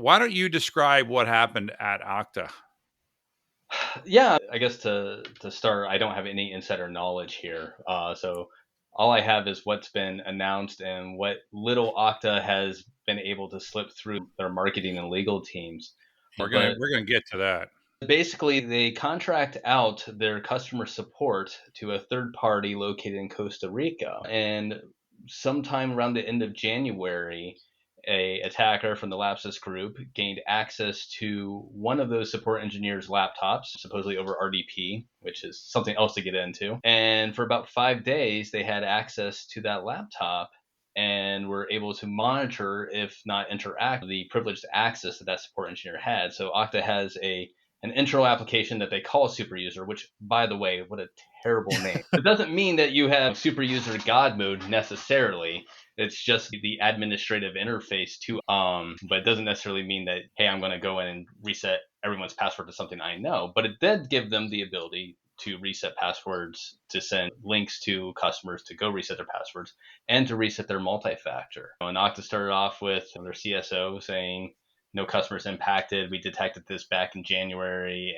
why don't you describe what happened at Okta? Yeah, I guess to start, I don't have any insider knowledge here. So all I have is what's been announced and what little Okta has been able to slip through their marketing and legal teams. But We're gonna get to that. basically, they contract out their customer support to a third party located in Costa Rica. And sometime around the end of January, a attacker from the Lapsus group gained access to one of those support engineers' laptops, supposedly over RDP, which is something else to get into. And for about 5 days, they had access to that laptop and were able to monitor, if not interact, with the privileged access that that support engineer had. So Okta has an internal application that they call super user, which, by the way, what a terrible name. It doesn't mean that you have super user God mode necessarily. It's just the administrative interface to, but it doesn't necessarily mean that, hey, I'm going to go in and reset everyone's password to something I know. But it did give them the ability to reset passwords, to send links to customers to go reset their passwords, and to reset their multi-factor. And Okta started off with their CSO saying, no customers impacted. We detected this back in January,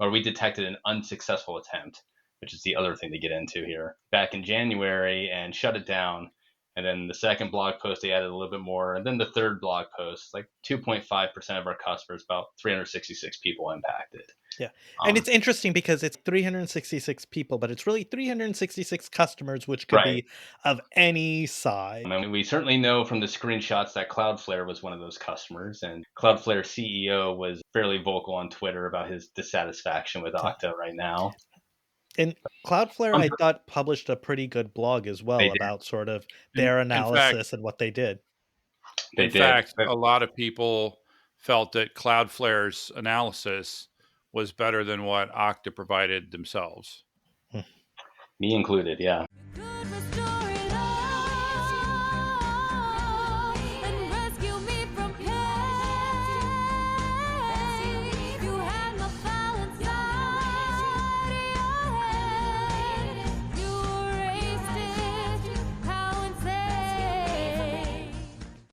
or we detected an unsuccessful attempt, which is the other thing to get into here, back in January, and shut it down. And then the second blog post, they added a little bit more. And then the third blog post, like 2.5% of our customers, about 366 people impacted. Yeah. And it's interesting because it's 366 people, but it's really 366 customers, which could Right. be of any size. I mean, we certainly know from the screenshots that Cloudflare was one of those customers, and Cloudflare CEO was fairly vocal on Twitter about his dissatisfaction with Yeah. Okta right now. And Cloudflare, I'm I sure thought, published a pretty good blog as they well did. about sort of In their in fact analysis and what they did. They in did. fact, a lot of people felt that Cloudflare's analysis was better than what Okta provided themselves. Hmm. Me included, yeah.